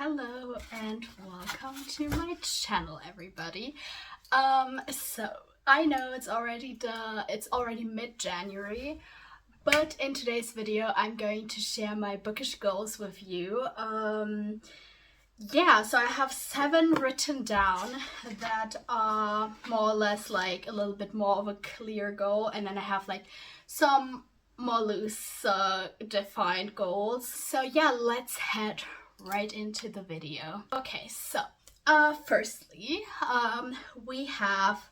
Hello and welcome to my channel, everybody. So I know it's already mid-January, but in today's video I'm going to share my bookish goals with you. So I have 7 written down that are more or less like a little bit more of a clear goal, and then I have like some more loose defined goals. So yeah, let's head right into the video. Okay, so firstly, we have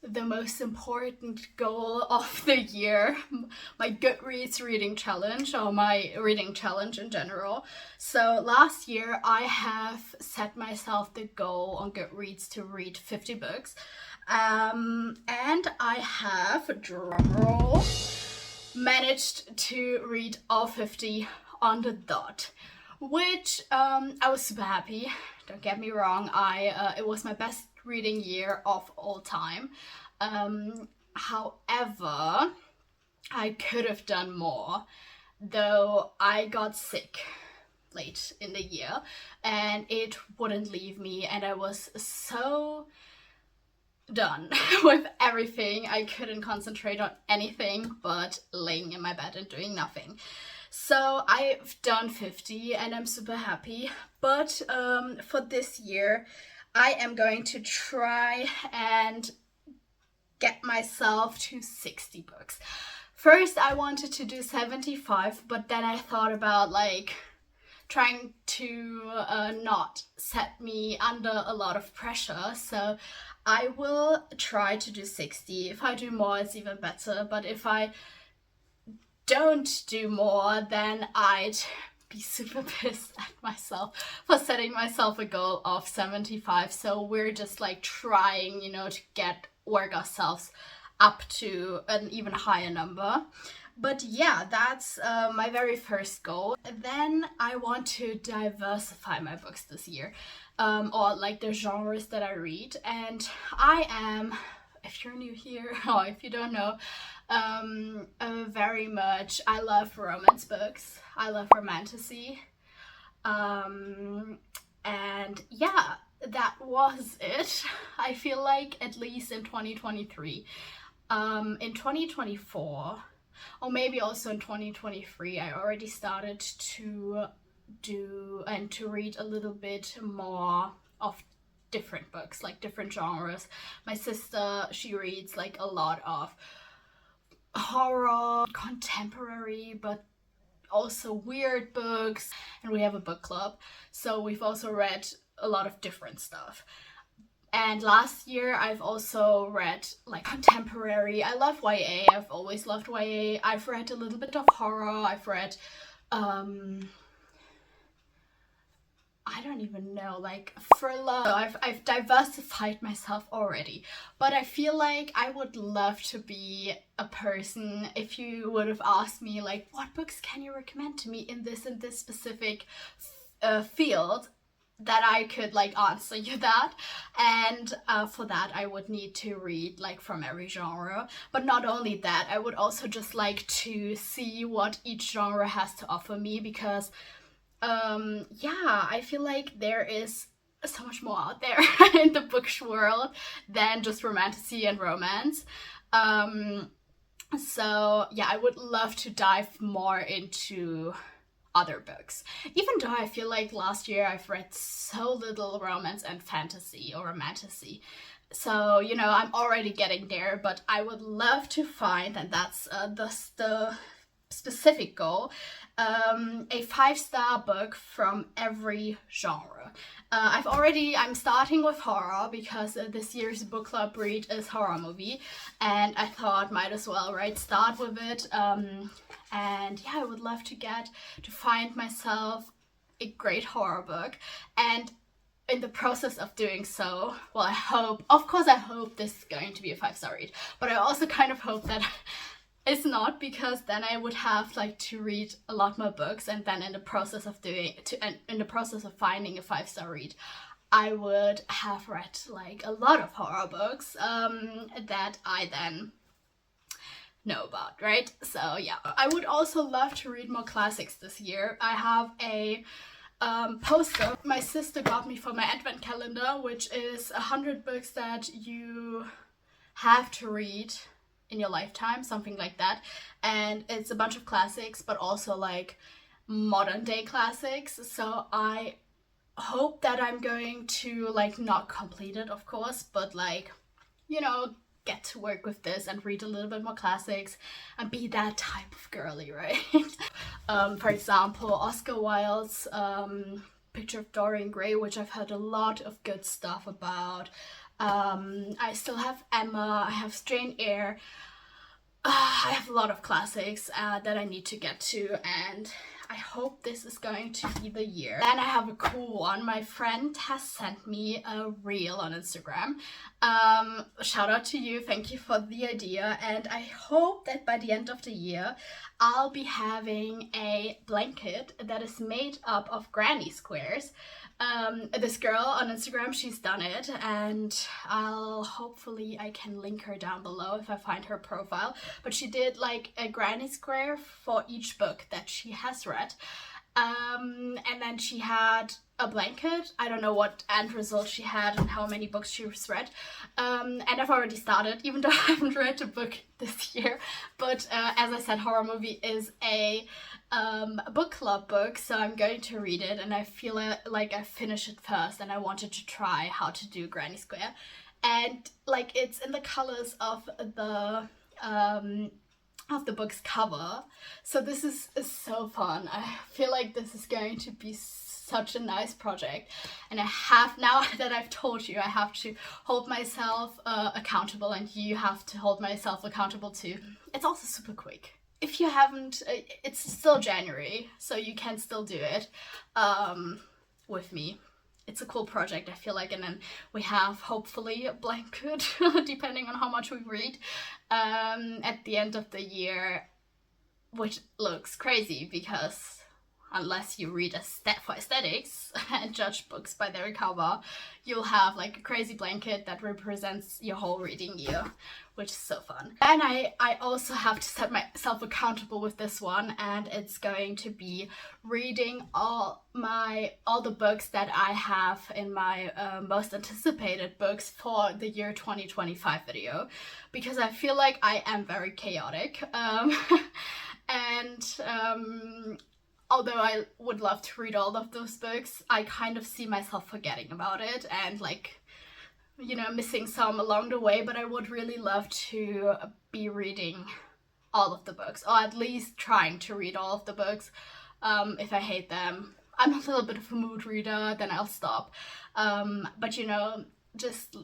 the most important goal of the year, my Goodreads reading challenge, or my reading challenge in general. So last year I have set myself the goal on Goodreads to read 50 books, and I have, drumroll, managed to read all 50 on the dot, which I was super happy. Don't get me wrong, it was my best reading year of all time. However, I could have done more, though I got sick late in the year and it wouldn't leave me, and I was so done with everything. I couldn't concentrate on anything but laying in my bed and doing nothing. So I've done 50 and I'm super happy, but for this year I am going to try and get myself to 60 books. First I wanted to do 75, but then I thought about like trying to not set me under a lot of pressure, so I will try to do 60. If I do more, it's even better, but if I don't do more, then I'd be super pissed at myself for setting myself a goal of 75. So we're just like trying, to work ourselves up to an even higher number. But yeah, that's my very first goal. Then I want to diversify my books this year, or like the genres that I read. And I am, if you're new here or if you don't know, very much, I love romance books. I love romantasy. And yeah, that was it. I feel like at least in 2023. In 2024, or maybe also in 2023, I already started to do and to read a little bit more of different books, like different genres. My sister, she reads like a lot of horror, contemporary, but also weird books, and we have a book club, so we've also read a lot of different stuff. And last year I've also read like contemporary. I love YA, I've always loved YA. I've read a little bit of horror, I've read I don't even know, like thriller. I've diversified myself already, but I feel like I would love to be a person, if you would have asked me like, what books can you recommend to me in this specific field, that I could like answer you that. And for that I would need to read like from every genre. But not only that, I would also just like to see what each genre has to offer me, because I feel like there is so much more out there in the bookish world than just romantasy and romance. So yeah, I would love to dive more into other books, even though I feel like last year I've read so little romance and fantasy or romantasy. So I'm already getting there, but I would love to find, and that's the specific goal, a 5-star book from every genre. I'm starting with horror, because this year's book club read is horror movie, and I thought might as well start with it. And yeah, I would love to find myself a great horror book, and in the process of doing so, well, I hope this is going to be a 5-star read, but I also kind of hope that it's not, because then I would have like to read a lot more books, and then in the process of finding a 5-star read, I would have read like a lot of horror books that I then know about, right? So yeah, I would also love to read more classics this year. I have a poster my sister got me for my advent calendar, which is 100 books that you have to read in your lifetime, something like that. And it's a bunch of classics, but also like modern day classics. So I hope that I'm going to like not complete it, of course, but like, you know, get to work with this and read a little bit more classics and be that type of girly, right? For example, Oscar Wilde's Picture of Dorian Gray, which I've heard a lot of good stuff about. I still have Emma, I have Jane Eyre. I have a lot of classics that I need to get to, and I hope this is going to be the year. Then I have a cool one. My friend has sent me a reel on Instagram. Shout out to you, thank you for the idea, and I hope that by the end of the year I'll be having a blanket that is made up of granny squares. This girl on Instagram, she's done it, and hopefully I can link her down below if I find her profile, but she did like a granny square for each book that she has read, and then she had a blanket. I don't know what end result she had and how many books she has read, and I've already started, even though I haven't read a book this year, but as I said, horror movie is a book club book, so I'm going to read it, and I feel like I finished it first, and I wanted to try how to do Granny Square, and like it's in the colors of the book's cover, so this is so fun. I feel like this is going to be such a nice project, and I have, now that I've told you, I have to hold myself accountable, and you have to hold myself accountable too. It's also super quick. If you haven't, it's still January, so you can still do it with me. It's a cool project, I feel like, and then we have hopefully a blanket, depending on how much we read, at the end of the year, which looks crazy because unless you read for aesthetics and judge books by their cover, you'll have like a crazy blanket that represents your whole reading year, which is so fun. And I also have to set myself accountable with this one, and it's going to be reading all the books that I have in my most anticipated books for the year 2025 video, because I feel like I am very chaotic, and although I would love to read all of those books, I kind of see myself forgetting about it and like, you know, missing some along the way, but I would really love to be reading all of the books, or at least trying to read all of the books. If I hate them, I'm a little bit of a mood reader, then I'll stop. But you know, just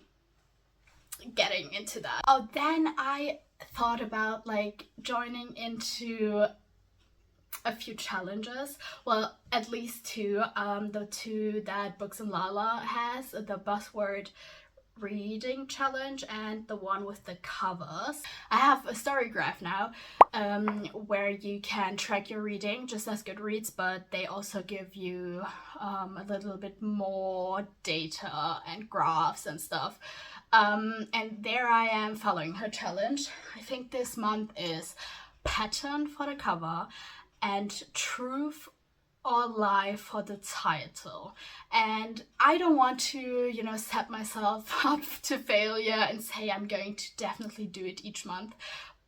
getting into that. Oh, then I thought about like joining into a few challenges, well, at least two. The two that Books and Lala has, the Buzzword reading challenge and the one with the covers. I have a story graph now, where you can track your reading just as Goodreads, but they also give you a little bit more data and graphs and stuff. And there I am following her challenge. I think this month is Pattern for the cover and Truth or Lie for the title. And I don't want to, you know, set myself up to failure and say I'm going to definitely do it each month,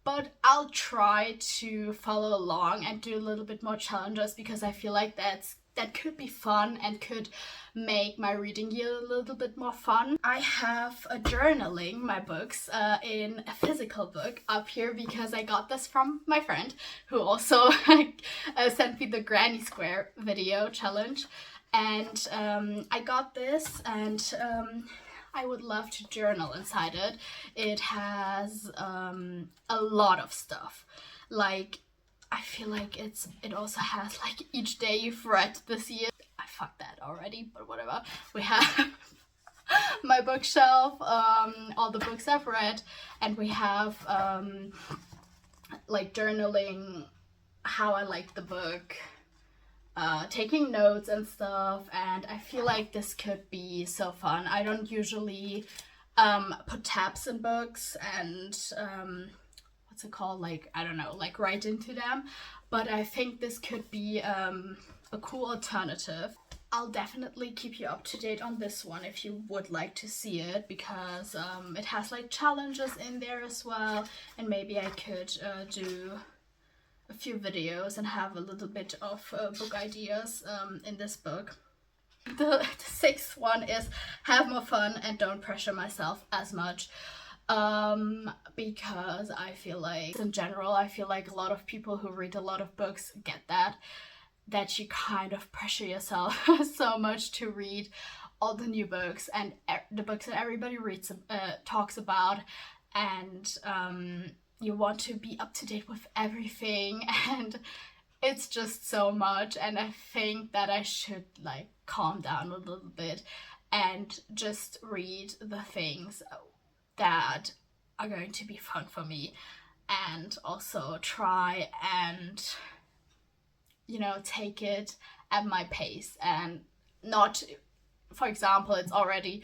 but I'll try to follow along and do a little bit more challenges, because I feel like that could be fun and could make my reading year a little bit more fun. I have a journaling my books in a physical book up here, because I got this from my friend who also sent me the Granny Square video challenge, and I got this, and I would love to journal inside it. It has a lot of stuff, like I feel like it also has like each day you've read this year. I fucked that already, but whatever. We have my bookshelf, all the books I've read, and we have like journaling how I like the book, taking notes and stuff, and I feel like this could be so fun. I don't usually put tabs in books and what's it called, like, I don't know, like write into them, but I think this could be a a cool alternative. I'll definitely keep you up to date on this one if you would like to see it, because it has like challenges in there as well, and maybe I could do a few videos and have a little bit of book ideas in this book. The sixth one is have more fun and don't pressure myself as much. Because I feel like in general, I feel like a lot of people who read a lot of books get that you kind of pressure yourself so much to read all the new books and the books that everybody reads, talks about, and you want to be up to date with everything, and it's just so much. And I think that I should like calm down a little bit and just read the things that are going to be fun for me, and also try and, you know, take it at my pace, and not, for example, it's already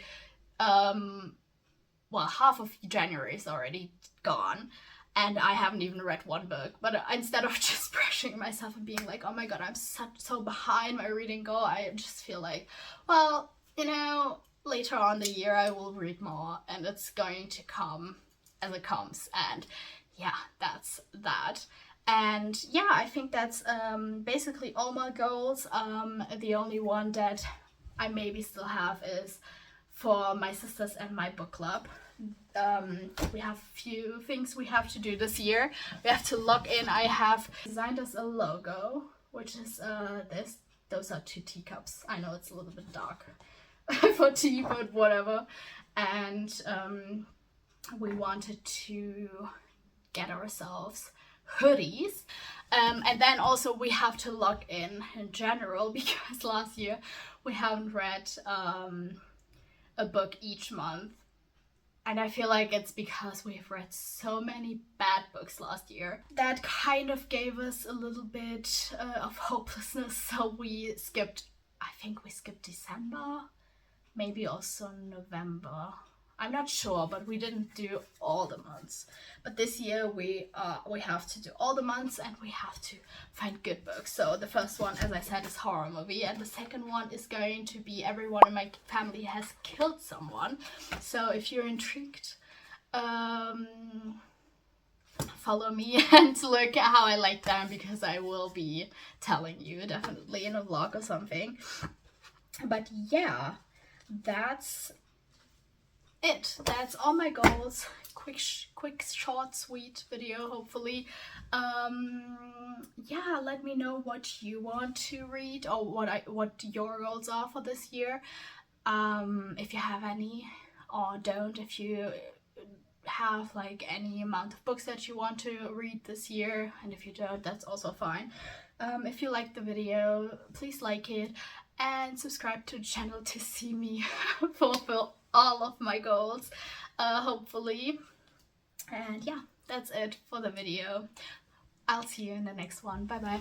half of January is already gone and I haven't even read one book. But instead of just pressuring myself and being like, oh my god, I'm so behind my reading goal, I just feel like, well, you know, later on the year I will read more, and it's going to come as it comes. And yeah, that's that. And yeah, I think that's basically all my goals. The only one that I maybe still have is for my sisters and my book club. We have a few things we have to do this year. We have to log in. I have designed us a logo, which is this. Those are 2 teacups. I know it's a little bit dark for tea, but whatever. And we wanted to get ourselves hoodies, and then also we have to log in general, because last year we haven't read a book each month, and I feel like it's because we've read so many bad books last year that kind of gave us a little bit of hopelessness. So we skipped, I think we skipped December, maybe also November, I'm not sure, but we didn't do all the months. But this year we have to do all the months, and we have to find good books. So the first one, as I said, is horror movie, and the second one is going to be everyone in my family has killed someone. So if you're intrigued, follow me and look at how I like them, because I will be telling you definitely in a vlog or something. But yeah, that's it. That's all my goals. Quick, short, sweet video, hopefully. Yeah, let me know what you want to read, or what your goals are for this year. If you have any, or don't. If you have like any amount of books that you want to read this year, and if you don't, that's also fine. If you like the video, please like it and subscribe to the channel to see me fulfill all of my goals, hopefully. And yeah, that's it for the video. I'll see you in the next one. Bye bye.